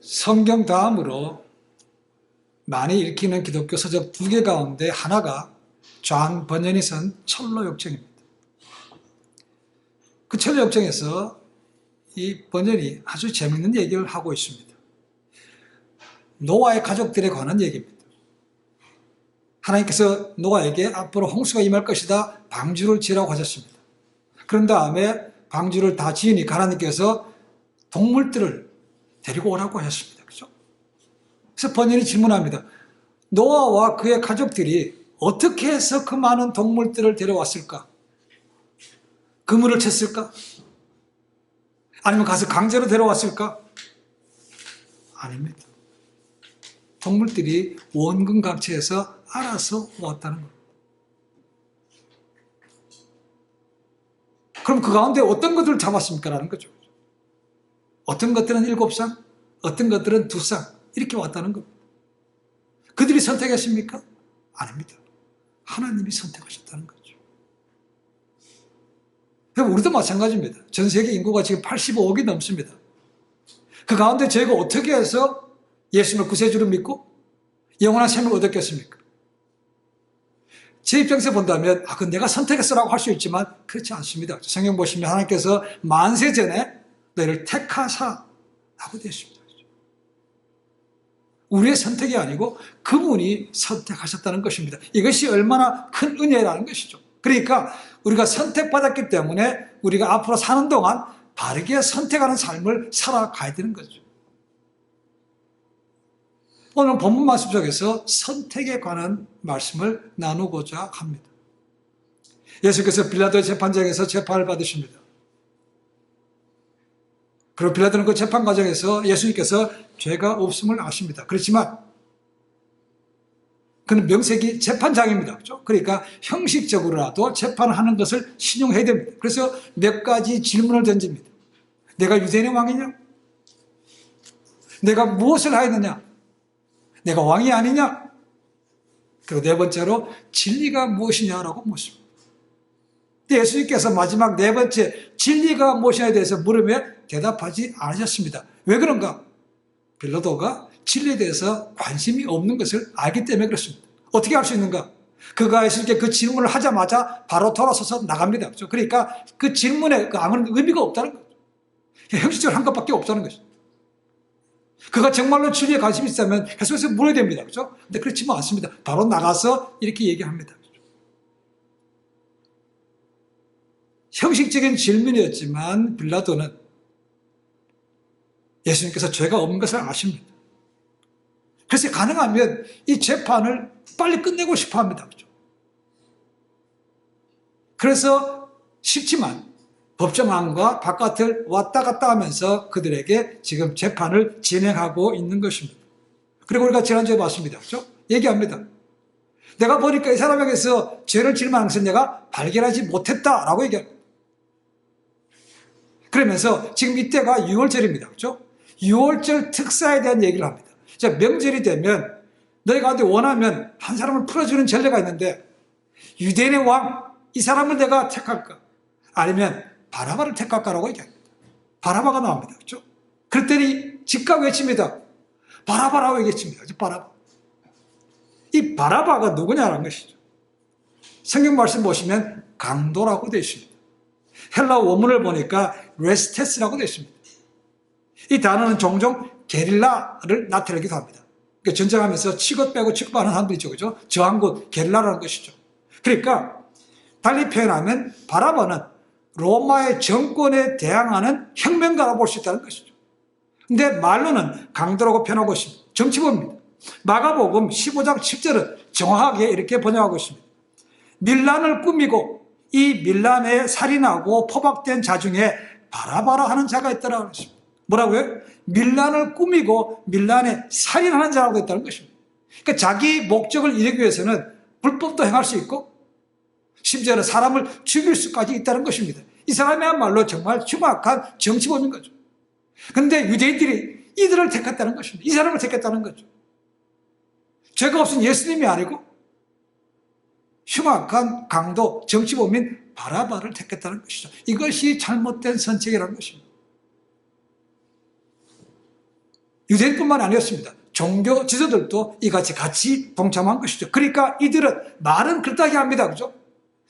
성경 다음으로 많이 읽히는 기독교 서적 2개 가운데 하나가 존 번연이 쓴 철로역정입니다. 그 철로역정에서 이 번연이 아주 재밌는 얘기를 하고 있습니다. 노아의 가족들에 관한 얘기입니다. 하나님께서 노아에게 앞으로 홍수가 임할 것이다, 방주를 지으라고 하셨습니다. 그런 다음에 방주를 다 지으니까 하나님께서 동물들을 데리고 오라고 하셨습니다. 그렇죠? 그래서 번연이 질문합니다. 노아와 그의 가족들이 어떻게 해서 그 많은 동물들을 데려왔을까? 그물을 쳤을까? 아니면 가서 강제로 데려왔을까? 아닙니다. 동물들이 원근각지에서 알아서 왔다는 겁니다. 그럼 그 가운데 어떤 것들을 잡았습니까? 라는 거죠. 어떤 것들은 7쌍, 어떤 것들은 2쌍, 이렇게 왔다는 겁니다. 그들이 선택했습니까? 아닙니다. 하나님이 선택하셨다는 거죠. 우리도 마찬가지입니다. 전 세계 인구가 지금 85억이 넘습니다. 그 가운데 저희가 어떻게 해서 예수님을 구세주로 믿고 영원한 생명을 얻었겠습니까? 제 입장에서 본다면 그건 내가 선택했어라고 할 수 있지만 그렇지 않습니다. 성경 보시면 하나님께서 만세 전에 너희를 택하사라고 되어 있습니다. 우리의 선택이 아니고 그분이 선택하셨다는 것입니다. 이것이 얼마나 큰 은혜라는 것이죠. 그러니까 우리가 선택받았기 때문에 우리가 앞으로 사는 동안 바르게 선택하는 삶을 살아가야 되는 거죠. 오늘 본문 말씀 속에서 선택에 관한 말씀을 나누고자 합니다. 예수께서 빌라도의 재판장에서 재판을 받으십니다. 그리고 빌라도는 그 재판 과정에서 예수님께서 죄가 없음을 아십니다. 그렇지만 그는 명색이 재판장입니다. 그렇죠? 그러니까 형식적으로라도 재판하는 것을 신용해야 됩니다. 그래서 몇 가지 질문을 던집니다. 내가 유대인의 왕이냐? 내가 무엇을 하였느냐? 내가 왕이 아니냐? 그리고 네 번째로 진리가 무엇이냐라고 묻습니다. 예수님께서 마지막 네 번째 진리가 무엇이냐에 대해서 물으면 대답하지 않으셨습니다. 왜 그런가? 빌라도가 진리에 대해서 관심이 없는 것을 알기 때문에 그렇습니다. 어떻게 알 수 있는가? 그가 예수님께 그 질문을 하자마자 바로 돌아서서 나갑니다. 그러니까 그 질문에 아무런 의미가 없다는 거죠. 형식적으로 한 것밖에 없다는 것이죠. 그가 정말로 진리에 관심이 있다면 계속해서 물어야 됩니다. 그렇죠? 근데 그렇지만 않습니다. 바로 나가서 이렇게 얘기합니다. 형식적인 질문이었지만 빌라도는 예수님께서 죄가 없는 것을 아십니다. 그래서 가능하면 이 재판을 빨리 끝내고 싶어 합니다. 그렇죠? 그래서 쉽지만 법정 안과 바깥을 왔다 갔다 하면서 그들에게 지금 재판을 진행하고 있는 것입니다. 그리고 우리가 지난주에 봤습니다. 그렇죠? 얘기합니다. 내가 보니까 이 사람에게서 죄를 질문한 것을 내가 발견하지 못했다라고 얘기합니다. 그러면서 지금 이때가 6월절입니다. 그렇죠? 6월절 특사에 대한 얘기를 합니다. 자, 명절이 되면 너희 가운데 원하면 한 사람을 풀어주는 전례가 있는데 유대인의 왕, 이 사람을 내가 택할까? 아니면 바라바를 택할까라고 얘기합니다. 바라바가 나옵니다. 그렇죠? 그랬더니 즉각 외칩니다. 바라바라고 얘기했습니다. 바라바. 이 바라바가 누구냐라는 것이죠. 성경 말씀 보시면 강도라고 되어 있습니다. 헬라어 원문을 보니까 레스테스라고 되어 있습니다. 이 단어는 종종 게릴라를 나타내기도 합니다. 그러니까 전쟁하면서 치고 빼고 치고하는 사람들이 있죠. 그죠? 저항군, 게릴라라는 것이죠. 그러니까 달리 표현하면 바라바는 로마의 정권에 대항하는 혁명가라고 볼 수 있다는 것이죠. 근데 말로는 강도라고 표현하고 있습니다. 정치범입니다. 마가복음 15장 10절은 정확하게 이렇게 번역하고 있습니다. 밀란을 꾸미고 이 밀란에 살인하고 포박된 자 중에 바라바라 하는 자가 있다라고 했습니다. 뭐라고요? 밀란을 꾸미고 밀란에 살인하는 자라고 했다는 것입니다. 그러니까 자기 목적을 이루기 위해서는 불법도 행할 수 있고 심지어는 사람을 죽일 수까지 있다는 것입니다. 이 사람이야말로 정말 흉악한 정치범인 거죠. 그런데 유대인들이 이들을 택했다는 것입니다. 이 사람을 택했다는 거죠. 죄가 없은 예수님이 아니고 흉악한 강도 정치범인 바라바를 택했다는 것이죠. 이것이 잘못된 선택이라는 것입니다. 유대인뿐만 아니었습니다. 종교 지도들도 이같이 같이 동참한 것이죠. 그러니까 이들은 말은 그렇다게 합니다. 그죠?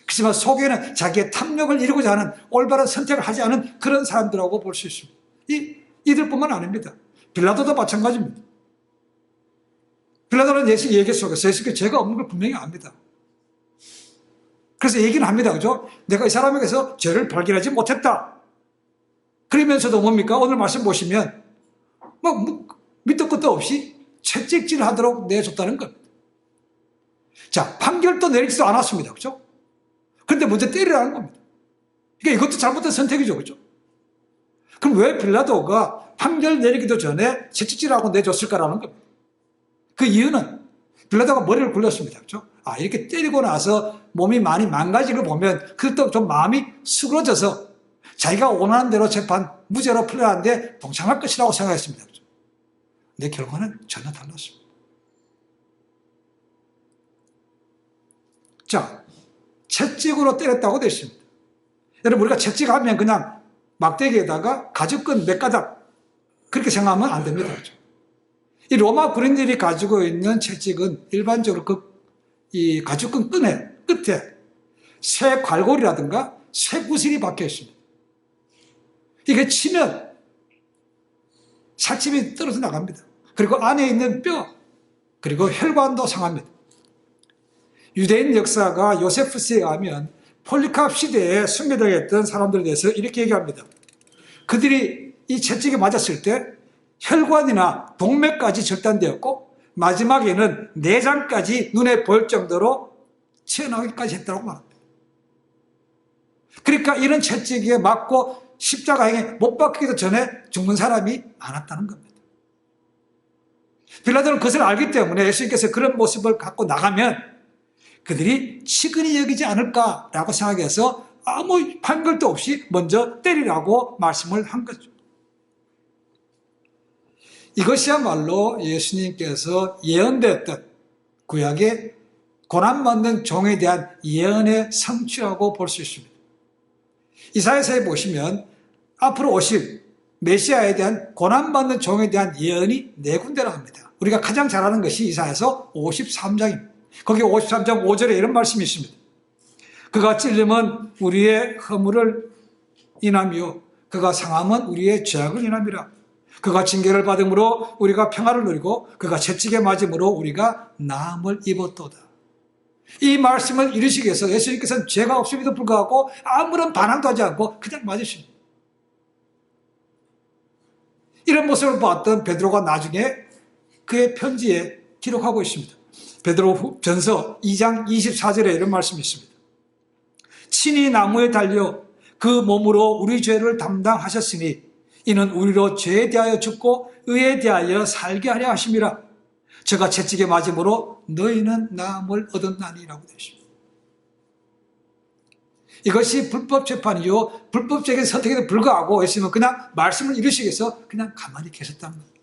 그렇지만 속에는 자기의 탐욕을 이루고자 하는 올바른 선택을 하지 않은 그런 사람들이라고 볼 수 있습니다. 이들뿐만 아닙니다. 빌라도도 마찬가지입니다. 빌라도는 예수 얘기 속에서 예수께 죄가 없는 걸 분명히 압니다. 그래서 얘기는 합니다. 그죠? 내가 이 사람에게서 죄를 발견하지 못했다. 그러면서도 뭡니까? 오늘 말씀 보시면 밑도 끝도 없이 채찍질 하도록 내줬다는 겁니다. 자, 판결도 내리지도 않았습니다. 그죠? 그런데 먼저 때리라는 겁니다. 그러니까 이것도 잘못된 선택이죠. 그죠? 그럼 왜 빌라도가 판결 내리기도 전에 채찍질하고 내줬을까라는 겁니다. 그 이유는 빌라도가 머리를 굴렸습니다. 그죠? 아, 이렇게 때리고 나서 몸이 많이 망가진 걸 보면 그것도 좀 마음이 수그러져서 자기가 원하는 대로 재판 무죄로 풀려나는데 동참할 것이라고 생각했습니다. 그죠? 근데 결과는 전혀 달랐습니다. 자, 채찍으로 때렸다고 되어 있습니다. 여러분, 우리가 채찍하면 그냥 막대기에다가 가죽끈 몇 가닥 그렇게 생각하면 안 됩니다. 그렇죠? 이 로마 군인들이 가지고 있는 채찍은 일반적으로 이 가죽끈 끝에 쇠 괄골이라든가 쇠 구슬이 박혀 있습니다. 이게 치면 살집이 떨어져 나갑니다. 그리고 안에 있는 뼈, 그리고 혈관도 상합니다. 유대인 역사가 요세푸스에 의하면 폴리캅 시대에 순교당했던 사람들에 대해서 이렇게 얘기합니다. 그들이 이 채찍에 맞았을 때 혈관이나 동맥까지 절단되었고 마지막에는 내장까지 눈에 보일 정도로 튀어나오기까지 했다고 말합니다. 그러니까 이런 채찍에 맞고 십자가에 못 박히기도 전에 죽는 사람이 많았다는 겁니다. 빌라도는 그것을 알기 때문에 예수님께서 그런 모습을 갖고 나가면 그들이 치근히 여기지 않을까라고 생각해서 아무 판결도 없이 먼저 때리라고 말씀을 한 거죠. 이것이야말로 예수님께서 예언되었던 구약의 고난받는 종에 대한 예언의 성취라고 볼 수 있습니다. 이사야서에 보시면 앞으로 오실 메시아에 대한 고난받는 종에 대한 예언이 4군데나 합니다. 우리가 가장 잘 아는 것이 이사야서 53장입니다. 거기 53장 5절에 이런 말씀이 있습니다. 그가 찔림은 우리의 허물을 인하며 그가 상함은 우리의 죄악을 인함이라. 그가 징계를 받음으로 우리가 평화를 누리고 그가 채찍에 맞음으로 우리가 나음을 입었도다. 이 말씀을 이루시기 위해서 예수님께서는 죄가 없음에도 불구하고 아무런 반항도 하지 않고 그냥 맞으십니다. 이런 모습을 봤던 베드로가 나중에 그의 편지에 기록하고 있습니다. 베드로 전서 2장 24절에 이런 말씀이 있습니다. 친히 나무에 달려 그 몸으로 우리 죄를 담당하셨으니 이는 우리로 죄에 대하여 죽고 의에 대하여 살게 하려 하심이라. 저가 채찍에 맞음으로 너희는 나음을 얻었나니라고 되어 있습니다. 이것이 불법 재판이요 불법적인 선택에도 불구하고 예수님은 그냥 말씀을 이루시기 위해서 그냥 가만히 계셨다는 겁니다.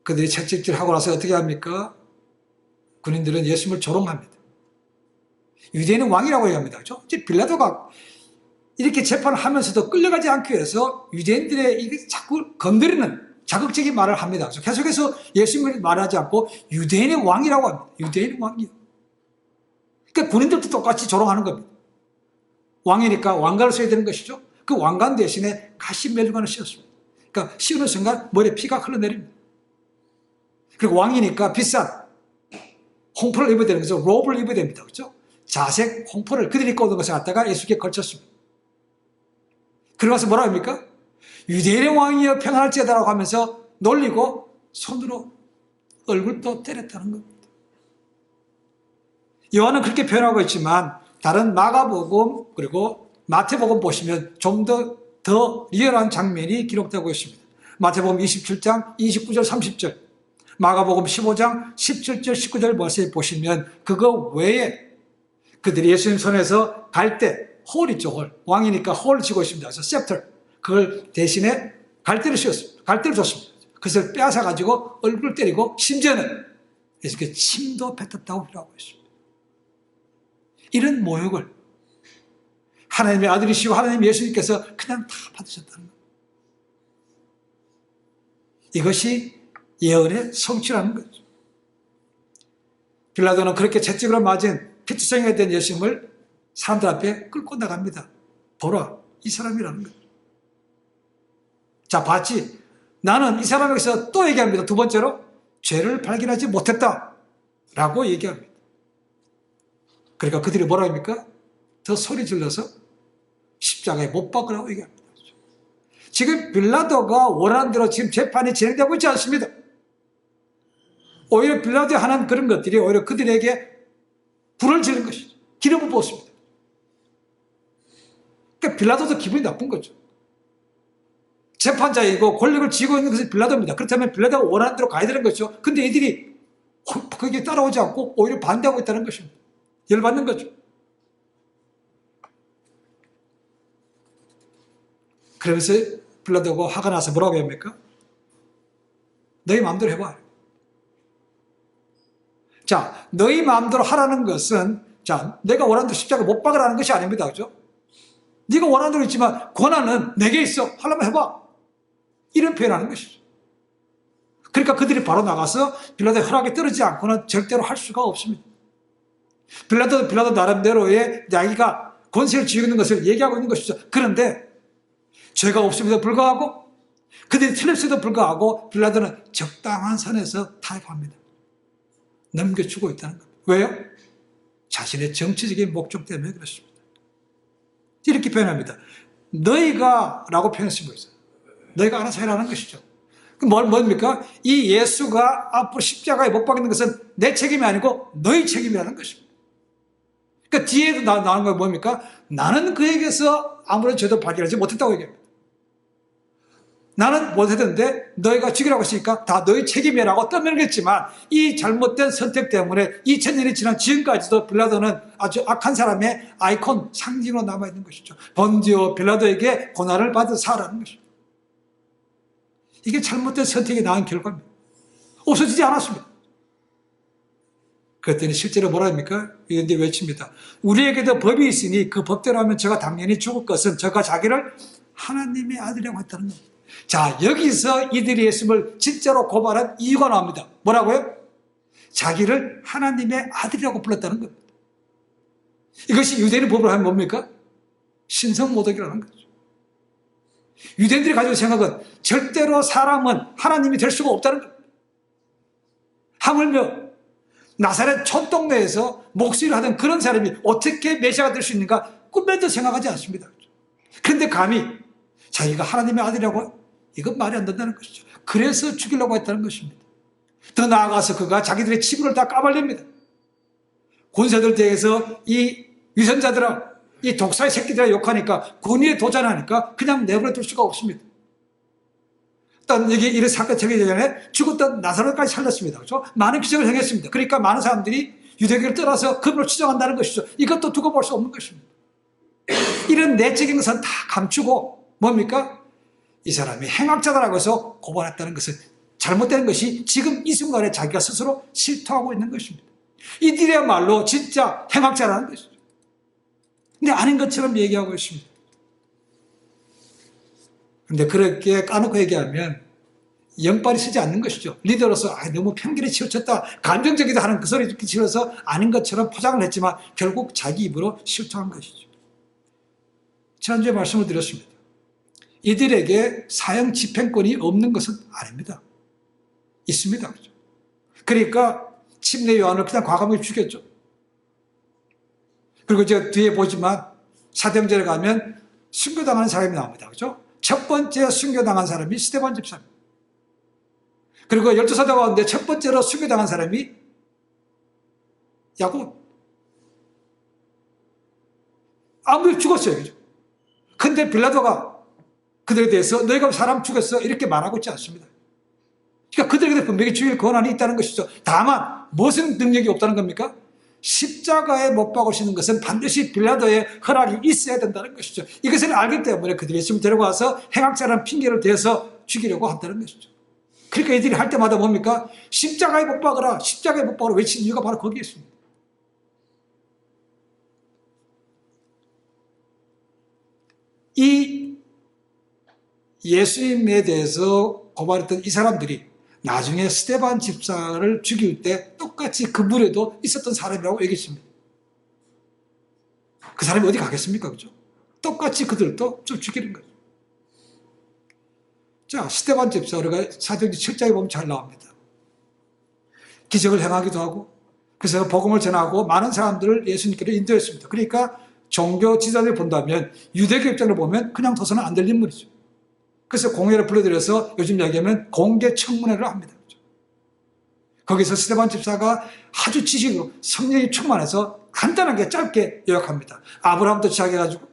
그들이 채찍질하고 나서 어떻게 합니까? 군인들은 예수님을 조롱합니다. 유대인은 왕이라고 얘기합니다. 그렇죠? 빌라도가 이렇게 재판을 하면서도 끌려가지 않기 위해서 유대인들의 이게 자꾸 건드리는 자극적인 말을 합니다. 그래서 계속해서 예수님을 말하지 않고 유대인의 왕이라고 합니다. 유대인의 왕이요. 그러니까 군인들도 똑같이 조롱하는 겁니다. 왕이니까 왕관을 써야 되는 것이죠. 그 왕관 대신에 가시멜관을 씌웠습니다. 그러니까 씌우는 순간 머리에 피가 흘러내립니다. 그리고 왕이니까 비싼 홍포를 입어야 되는 거죠. 로브를 입어야 됩니다. 그렇죠? 자색 홍포를 그들이 입고 오는 것을 갖다가 예수께 걸쳤습니다. 그러면서 뭐라 합니까? 유대인의 왕이여 평안할지어다라고 하면서 놀리고 손으로 얼굴도 때렸다는 겁니다. 요한은 그렇게 표현하고 있지만 다른 마가복음 그리고 마태복음 보시면 좀 더 리얼한 장면이 기록되고 있습니다. 마태복음 27장 29절 30절 마가복음 15장 17절 19절 말씀을 보시면 그거 외에 그들이 예수님 손에서 갈대 홀 있죠. 홀. 왕이니까 홀을 쥐고 있습니다. 그래서 셉터 그걸 대신에 갈대를 씌웠습니다. 갈대를 줬습니다. 그것을 빼앗아 가지고 얼굴을 때리고 심지어는 예수께 침도 뱉었다고 기록하고 있습니다. 이런 모욕을 하나님의 아들이시고 하나님 예수님께서 그냥 다 받으셨다는 거예요. 이것이 예언의 성취라는 거죠. 빌라도는 그렇게 채찍으로 맞은 피투성이가 된 예수님을 사람들 앞에 끌고 나갑니다. 보라, 이 사람이라는 거죠. 자, 봤지? 나는 이 사람에게서 또 얘기합니다. 두 번째로, 죄를 발견하지 못했다 라고 얘기합니다. 그러니까 그들이 뭐라 합니까? 더 소리 질러서 십자가에 못 박으라고 얘기합니다. 지금 빌라도가 원하는 대로 지금 재판이 진행되고 있지 않습니다. 오히려 빌라도가 하는 그런 것들이 오히려 그들에게 불을 지른 것이죠. 기름을 부었습니다. 그러니까 빌라도도 기분이 나쁜 거죠. 재판자이고 권력을 쥐고 있는 것은 빌라도입니다. 그렇다면 빌라도가 원하는 대로 가야 되는 거죠. 근데 이들이 거기에 따라오지 않고 오히려 반대하고 있다는 것입니다. 열받는 거죠. 그러면서 빌라도가 화가 나서 뭐라고 합니까? 너희 마음대로 해봐. 자, 너희 마음대로 하라는 것은, 자, 내가 원하는 대로 십자가 못 박으라는 것이 아닙니다. 그죠? 네가 원하는 대로 있지만 권한은 내게 있어. 하려면 해봐. 이런 표현하는 것이죠. 그러니까 그들이 바로 나가서 빌라도의 허락에 떨어지지 않고는 절대로 할 수가 없습니다. 빌라도 나름대로의 자기가 권세를 쥐고 있는 것을 얘기하고 있는 것이죠. 그런데 죄가 없음에도 불구하고 그들이 틀렸음에도 불구하고 빌라도는 적당한 선에서 타협합니다. 넘겨주고 있다는 겁니다. 왜요? 자신의 정치적인 목적 때문에 그렇습니다. 이렇게 표현합니다. 너희가 라고 표현했습니다. 너희가 알아서 해라는 것이죠. 뭡니까? 이 예수가 앞으로 십자가에 못 박는 것은 내 책임이 아니고 너희 책임이라는 것입니다. 그러니까 뒤에도 나오는 건 뭡니까? 나는 그에게서 아무런 죄도 발견하지 못했다고 얘기합니다. 나는 못했는데 너희가 죽이라고 했으니까 다 너희 책임이라고 떠밀겠지만 이 잘못된 선택 때문에 2000년이 지난 지금까지도 빌라도는 아주 악한 사람의 아이콘, 상징으로 남아있는 것이죠. 본디오 빌라도에게 고난을 받은 사라는 것이죠. 이게 잘못된 선택이 낳은 결과입니다. 없어지지 않았습니다. 그랬더니 실제로 뭐라 합니까? 이런데 외칩니다. 우리에게도 법이 있으니 그 법대로 하면 저가 당연히 죽을 것은 저가 자기를 하나님의 아들이라고 했다는 겁니다. 자, 여기서 이들이 예수님을 진짜로 고발한 이유가 나옵니다. 뭐라고요? 자기를 하나님의 아들이라고 불렀다는 겁니다. 이것이 유대인의 법으로 하면 뭡니까? 신성모독이라는 거죠. 유대인들이 가지고 생각은 절대로 사람은 하나님이 될 수가 없다는 겁니다. 하물며 나사렛 촌동네에서 목수를 하던 그런 사람이 어떻게 메시아가 될 수 있는가 꿈에도 생각하지 않습니다. 그런데 감히 자기가 하나님의 아들이라고? 이건 말이 안 된다는 것이죠. 그래서 죽이려고 했다는 것입니다. 더 나아가서 그가 자기들의 치부를 다 까발립니다. 군사들 대해서 이 위선자들아, 이 독사의 새끼들아 욕하니까, 군의에 도전하니까 그냥 내버려 둘 수가 없습니다. 일단 여기 이런 사건 생기기 전에 죽었던 나사로까지 살렸습니다. 그렇죠? 많은 기적을 행했습니다. 그러니까 많은 사람들이 유대교를 떠나서 그분을 추정한다는 것이죠. 이것도 두고 볼 수 없는 것입니다. 이런 내적인 것은 다 감추고 뭡니까? 이 사람이 행악자다라고 해서 고발했다는 것은 잘못된 것이 지금 이 순간에 자기가 스스로 실토하고 있는 것입니다. 이들이야말로 진짜 행악자라는 것이죠. 근데 아닌 것처럼 얘기하고 있습니다. 그런데 그렇게 까놓고 얘기하면 영빨이 쓰지 않는 것이죠. 리더로서 너무 편견에 치우쳤다, 감정적이다 하는 그 소리 듣기 싫어서 아닌 것처럼 포장을 했지만 결국 자기 입으로 실토한 것이죠. 지난주에 말씀을 드렸습니다. 이들에게 사형 집행권이 없는 것은 아닙니다. 있습니다. 그러니까 침례 요한을 그냥 과감하게 죽였죠. 그리고 제가 뒤에 보지만 사도행전에 가면 순교당하는 사람이 나옵니다. 그렇죠? 첫 번째 순교당한 사람이 스데반 집사입니다. 그리고 12사도 가운데 첫 번째로 순교당한 사람이 야곱. 아무도 죽었어요. 그죠? 근데 빌라도가 그들에 대해서 너희가 사람 죽였어 이렇게 말하고 있지 않습니다. 그러니까 그들에게 분명히 죽일 권한이 있다는 것이죠. 다만 무슨 능력이 없다는 겁니까? 십자가에 못 박으시는 것은 반드시 빌라도의 허락이 있어야 된다는 것이죠. 이것을 알기 때문에 그들이 예수님을 데려가서 행악자라는 핑계를 대서 죽이려고 한다는 것이죠. 그러니까 이들이 할 때마다 뭡니까? 십자가에 못 박으라, 십자가에 못 박으라 외친 이유가 바로 거기에 있습니다. 이 예수님에 대해서 고발했던 이 사람들이 나중에 스데반 집사를 죽일 때 똑같이 그 물에도 있었던 사람이라고 얘기했습니다. 그 사람이 어디 가겠습니까? 그죠? 똑같이 그들도 좀 죽이는 거죠. 자, 스데반 집사, 우리가 사도행전 7장에 보면 잘 나옵니다. 기적을 행하기도 하고, 그래서 복음을 전하고 많은 사람들을 예수님께로 인도했습니다. 그러니까 종교 지도자들이 본다면, 유대교 입장으로 보면 그냥 둬서는 안 될 인물이죠. 그래서 공회를 불러들여서 요즘 이야기하면 공개 청문회를 합니다. 거기서 스데반 집사가 아주 지식으로 성령이 충만해서 간단하게 짧게 요약합니다. 아브라함부터 시작해가지고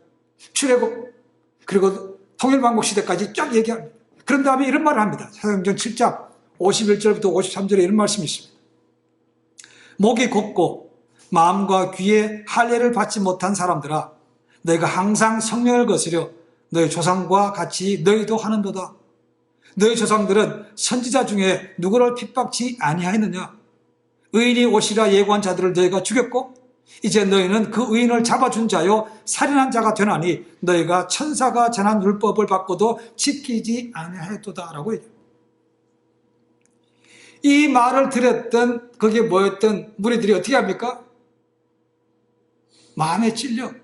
출애굽 그리고 통일왕국 시대까지 쫙 얘기합니다. 그런 다음에 이런 말을 합니다. 사도행전 7장 51절부터 53절에 이런 말씀이 있습니다. 목이 곱고 마음과 귀에 할례를 받지 못한 사람들아, 너희가 항상 성령을 거스려 너희 조상과 같이 너희도 하는도다. 너희 조상들은 선지자 중에 누구를 핍박치 아니하였느냐? 의인이 오시라 예고한 자들을 너희가 죽였고 이제 너희는 그 의인을 잡아준 자요 살인한 자가 되나니 너희가 천사가 전한 율법을 받고도 지키지 아니하였도다 라고 얘기해요. 이 말을 들었던 거기에 모였던 무리들이 어떻게 합니까? 마음에 찔렸습니다.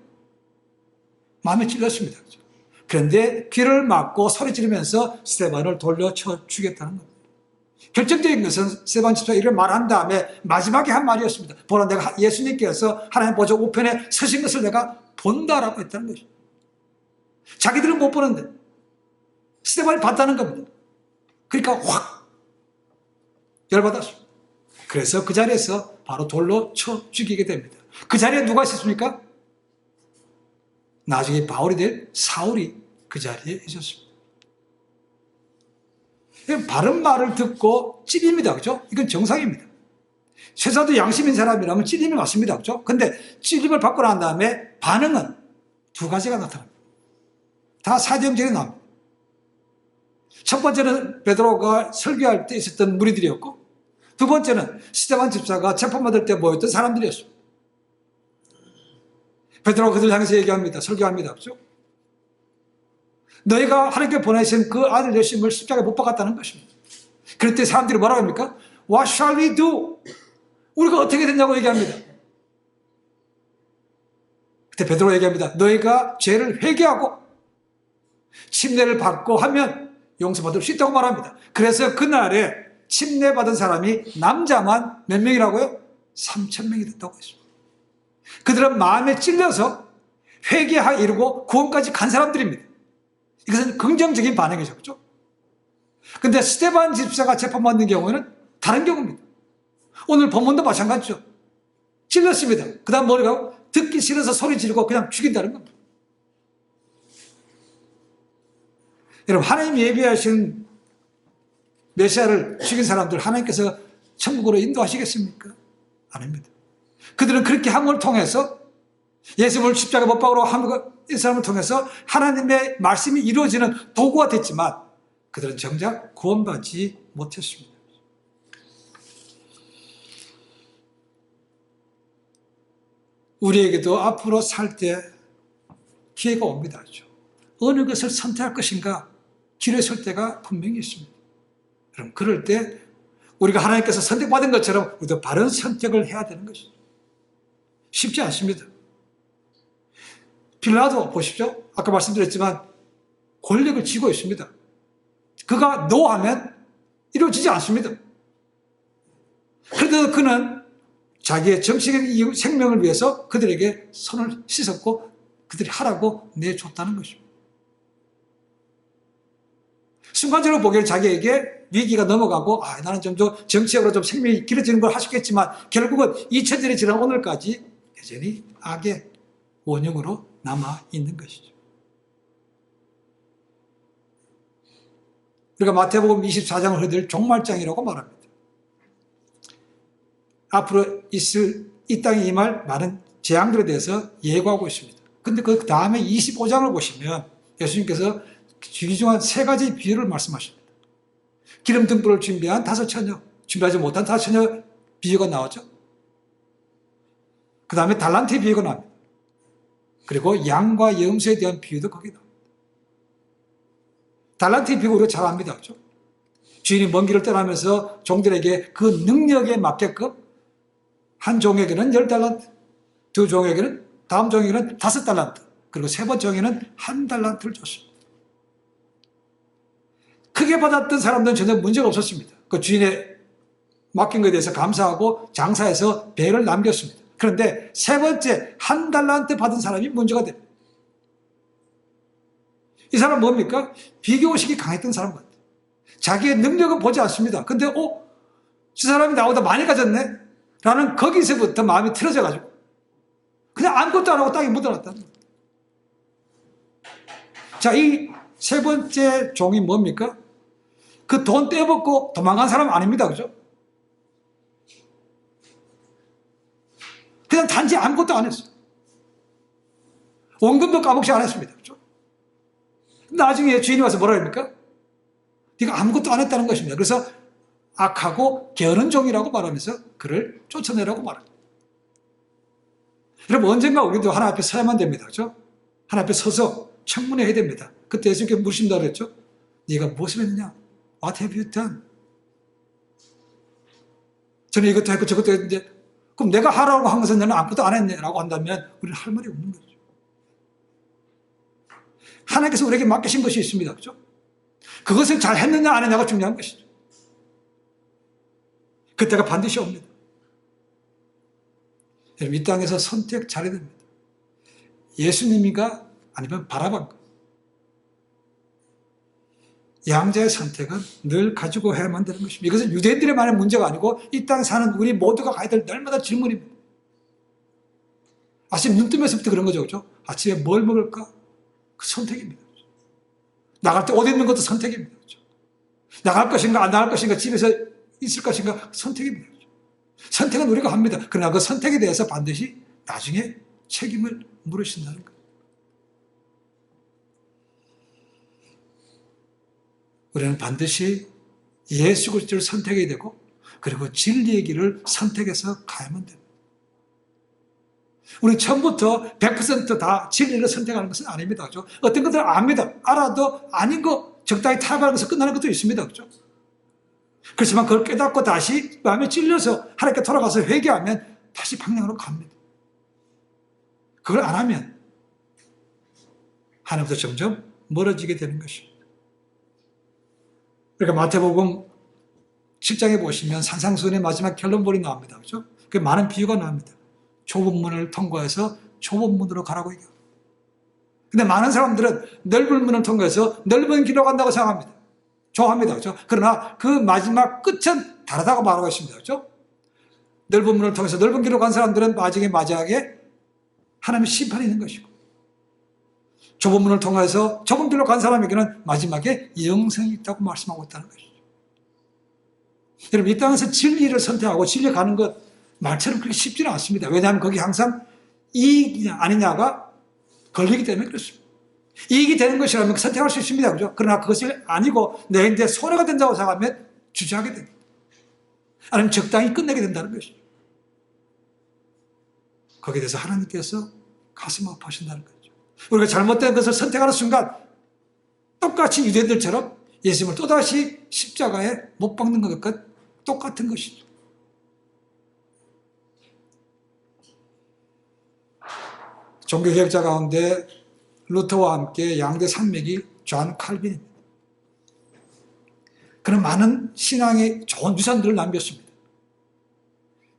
그런데 귀를 막고 소리 지르면서 스데반을 돌려쳐 죽였다는 겁니다. 결정적인 것은 스데반 집사가 이를 말한 다음에 마지막에 한 말이었습니다. 보라, 내가 예수님께서 하나님 보좌 우편에 서신 것을 내가 본다라고 했다는 것입니다. 자기들은 못 보는데 스데반이 봤다는 겁니다. 그러니까 확 열받았습니다. 그래서 그 자리에서 바로 돌로 쳐 죽이게 됩니다. 그 자리에 누가 있었습니까? 나중에 바울이 될 사울이 그 자리에 있었습니다. 바른 말을 듣고 찔립니다. 그죠? 이건 정상입니다. 쇠사도 양심인 사람이라면 찔림이 맞습니다. 그죠? 근데 찔림을 받고 난 다음에 반응은 두 가지가 나타납니다. 다 사도행전에 나옵니다. 첫 번째는 베드로가 설교할 때 있었던 무리들이었고, 두 번째는 스데반 집사가 재판받을 때 모였던 사람들이었습니다. 베드로가 그들 향해서 얘기합니다. 설교합니다. 그렇죠? 너희가 하나님께 보내신 그 아들 예수님을 십자가에 못 박았다는 것입니다. 그럴 때 사람들이 뭐라고 합니까? What shall we do? 우리가 어떻게 됐냐고 얘기합니다. 그때 베드로가 얘기합니다. 너희가 죄를 회개하고 침례를 받고 하면 용서받을 수 있다고 말합니다. 그래서 그날에 침례받은 사람이 남자만 몇 명이라고요? 3,000명이 됐다고 했습니다. 그들은 마음에 찔려서 회개하여 이르고 구원까지 간 사람들입니다. 이것은 긍정적인 반응이죠. 그렇죠? 근데 스데반 집사가 재판받는 경우에는 다른 경우입니다. 오늘 본문도 마찬가지죠. 찔렸습니다. 그 다음 뭐라고? 듣기 싫어서 소리 지르고 그냥 죽인다는 겁니다. 여러분, 하나님 예비하신 메시아를 죽인 사람들 하나님께서 천국으로 인도하시겠습니까? 아닙니다. 그들은 그렇게 함을 통해서 예수님을 십자가 못 박으러 이 사람을 통해서 하나님의 말씀이 이루어지는 도구가 됐지만 그들은 정작 구원받지 못했습니다. 우리에게도 앞으로 살 때 기회가 옵니다. 어느 것을 선택할 것인가 길에 설 때가 분명히 있습니다. 그럼 그럴 때 우리가 하나님께서 선택받은 것처럼 우리도 바른 선택을 해야 되는 것이죠. 쉽지 않습니다. 빌라도 보십시오. 아까 말씀드렸지만 권력을 쥐고 있습니다. 그가 노하면 이루어지지 않습니다. 그래도 그는 자기의 정치적인 생명을 위해서 그들에게 손을 씻었고 그들이 하라고 내줬다는 것입니다. 순간적으로 보기에는 자기에게 위기가 넘어가고 나는 좀 더 정치적으로 좀 생명이 길어지는 걸 하셨겠지만 결국은 2000년이 지난 오늘까지 여전히 악의 원흉으로 남아있는 것이죠. 우리가 마태복음 24장을 흔들 종말장이라고 말합니다. 앞으로 있을 이 땅에 임할 많은 재앙들에 대해서 예고하고 있습니다. 근데 그 다음에 25장을 보시면 예수님께서 귀중한 세 가지 비유를 말씀하십니다. 기름 등불을 준비한 5처녀, 준비하지 못한 5처녀 비유가 나오죠. 그 다음에 달란트의 비유가 나옵니다. 그리고 양과 염소에 대한 비유도 거기 나옵니다. 달란트의 비유 우리가 잘 압니다. 그렇죠? 주인이 먼 길을 떠나면서 종들에게 그 능력에 맞게끔 한 종에게는 10달란트, 두 종에게는, 다음 종에게는 5달란트, 그리고 세 번째 종에게는 1달란트를 줬습니다. 크게 받았던 사람들은 전혀 문제가 없었습니다. 그 주인의 맡긴 것에 대해서 감사하고 장사해서 배를 남겼습니다. 그런데 세 번째 1달란트 받은 사람이 문제가 됩니다. 이 사람은 뭡니까? 비교의식이 강했던 사람 같아요. 자기의 능력은 보지 않습니다. 근데 저 사람이 나보다 많이 가졌네? 라는 거기서부터 마음이 틀어져가지고 그냥 아무것도 안 하고 땅에 묻어놨다는 거예요. 자, 이 세 번째 종이 뭡니까? 그 돈 떼먹고 도망간 사람 아닙니다. 그죠? 그냥 단지 아무것도 안 했어요. 원금도 까먹지 않았습니다. 그죠? 나중에 주인이 와서 뭐라 합니까? 네가 아무것도 안 했다는 것입니다. 그래서 악하고 게으른 종이라고 말하면서 그를 쫓아내라고 말합니다. 여러분, 언젠가 우리도 하나님 앞에 서야만 됩니다. 그죠? 하나님 앞에 서서 청문회해야 됩니다. 그때 예수님께 물으신다고 그랬죠? 네가 무엇을 했느냐? What have you done? 저는 이것도 했고 저것도 했는데 그럼 내가 하라고 한 것은 너는 아무것도 안 했네 라고 한다면 우리는 할 말이 없는 거죠. 하나님께서 우리에게 맡기신 것이 있습니다. 그죠? 그것을 잘 했느냐 안 했느냐가 중요한 것이죠. 그때가 반드시 옵니다. 여러분, 이 땅에서 선택 잘해야 됩니다. 예수님인가 아니면 바라반가. 양자의 선택은 늘 가지고 해야만 되는 것입니다. 이것은 유대인들만의 문제가 아니고 이 땅에 사는 우리 모두가 가야 될 날마다 질문입니다. 아침 눈 뜨면서부터 그런 거죠. 그렇죠? 아침에 뭘 먹을까? 그 선택입니다. 나갈 때 옷 입는 것도 선택입니다. 그렇죠? 나갈 것인가 안 나갈 것인가 집에서 있을 것인가 선택입니다. 그렇죠? 선택은 우리가 합니다. 그러나 그 선택에 대해서 반드시 나중에 책임을 물으신다는 거예요. 우리는 반드시 예수 그리스도를 선택해야 되고 그리고 진리의 길을 선택해서 가야만 됩니다. 우리 처음부터 100%다 진리를 선택하는 것은 아닙니다. 그렇죠? 어떤 것들은 압니다. 알아도 아닌 거 적당히 타협하는 것에서 끝나는 것도 있습니다. 그렇죠? 그렇지만 그걸 깨닫고 다시 마음에 찔려서 하나님께 돌아가서 회개하면 다시 방향으로 갑니다. 그걸 안 하면 하나님부터 점점 멀어지게 되는 것입니다. 그러니까 마태복음 7장에 보시면 산상수훈의 마지막 결론본이 나옵니다. 그렇죠? 그 많은 비유가 나옵니다. 좁은 문을 통과해서 좁은 문으로 가라고 얘기합니다. 근데 많은 사람들은 넓은 문을 통과해서 넓은 길로 간다고 생각합니다. 좋아합니다. 그렇죠? 그러나 그 마지막 끝은 다르다고 말하고 있습니다. 그렇죠? 넓은 문을 통해서 넓은 길로 간 사람들은 마지막에 하나님의 심판이 있는 것이고 좁은 문을 통해서 좁은 길로 간 사람에게는 마지막에 영생이 있다고 말씀하고 있다는 것이죠. 여러분, 이 땅에서 진리를 선택하고 진리 가는 것 말처럼 그렇게 쉽지는 않습니다. 왜냐하면 거기 항상 이익이냐 아니냐가 걸리기 때문에 그렇습니다. 이익이 되는 것이라면 선택할 수 있습니다. 그죠? 그러나 그것이 아니고 내인데 손해가 된다고 생각하면 주저하게 됩니다. 아니면 적당히 끝내게 된다는 것이죠. 거기에 대해서 하나님께서 가슴 아파하신다는 거죠. 우리가 잘못된 것을 선택하는 순간 똑같이 유대인들처럼 예수님을 또다시 십자가에 못 박는 것과 똑같은 것이죠. 종교개혁자 가운데 루터와 함께 양대 산맥이 존 칼빈입니다. 그는 많은 신앙의 좋은 유산들을 남겼습니다.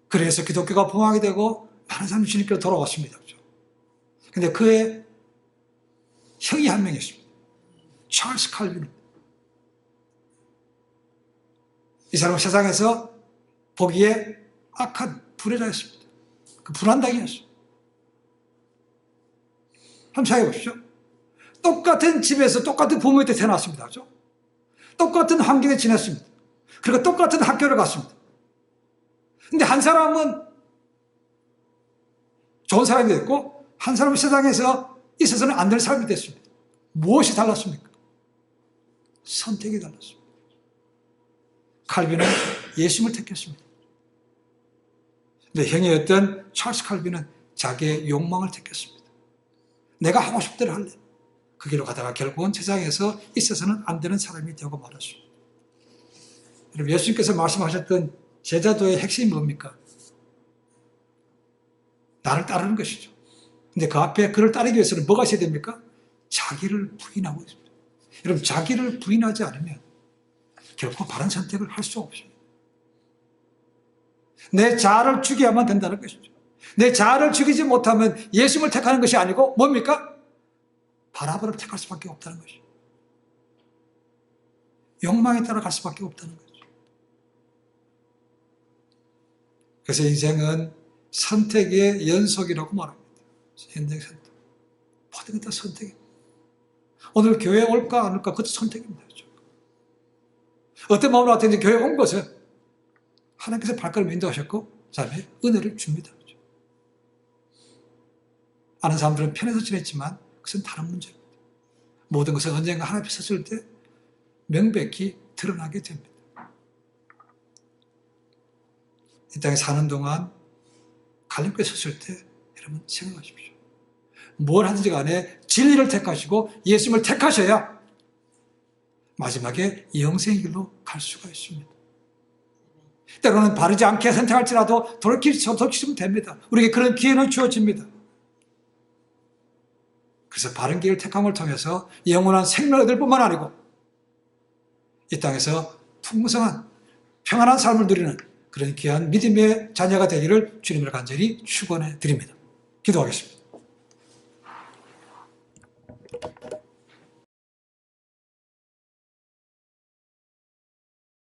그래서 기독교가 부흥하게 되고 많은 사람이 주님께로 돌아왔습니다. 그런데 그의 형이 한 명 있습니다. 찰스 칼빈입니다. 이 사람은 세상에서 보기에 악한 불의자였습니다. 그 불안당이었습니다. 한번 생각해 보십시오. 똑같은 집에서 똑같은 부모한테 태어났습니다. 그렇죠? 똑같은 환경에 지냈습니다. 그리고 똑같은 학교를 갔습니다. 근데 한 사람은 좋은 사람이 됐고 한 사람은 세상에서 있어서는 안 될 사람이 됐습니다. 무엇이 달랐습니까? 선택이 달랐습니다. 칼빈은 예수님을 택했습니다. 근데 형이었던 찰스 칼빈은 자기의 욕망을 택했습니다. 내가 하고 싶은 대로 할래. 그 길로 가다가 결국은 세상에서 있어서는 안 되는 사람이 되고 말았습니다. 여러분, 예수님께서 말씀하셨던 제자도의 핵심이 뭡니까? 나를 따르는 것이죠. 근데 그 앞에 그를 따르기 위해서는 뭐가 있어야 됩니까? 자기를 부인하고 있습니다. 여러분, 자기를 부인하지 않으면 결코 바른 선택을 할 수 없습니다. 내 자아를 죽여야만 된다는 것이죠. 내 자아를 죽이지 못하면 예수님을 택하는 것이 아니고 뭡니까? 바라바를 택할 수밖에 없다는 것이죠. 욕망에 따라 갈 수밖에 없다는 거죠. 그래서 인생은 선택의 연속이라고 말합니다. 인생 선택. 모든 게 다 선택입니다. 오늘 교회에 올까 안 올까 그것도 선택입니다. 어떤 마음으로 왔든지 교회에 온 것은 하나님께서 발걸음 인도하셨고 그 다음에 은혜를 줍니다. 아는 사람들은 편해서 지냈지만 그것은 다른 문제입니다. 모든 것은 언젠가 하나님 앞에 섰을 때 명백히 드러나게 됩니다. 이 땅에 사는 동안 갈림길에 섰을 때 여러분 생각하십시오. 뭘 하든지 간에 진리를 택하시고 예수님을 택하셔야 마지막에 영생의 길로 갈 수가 있습니다. 때로는 바르지 않게 선택할지라도 돌이키시면 됩니다. 우리에게 그런 기회는 주어집니다. 그래서 바른 길을 택함을 통해서 영원한 생명을 얻을 뿐만 아니고 이 땅에서 풍성한 평안한 삶을 누리는 그런 귀한 믿음의 자녀가 되기를 주님을 간절히 축원해 드립니다. 기도하겠습니다.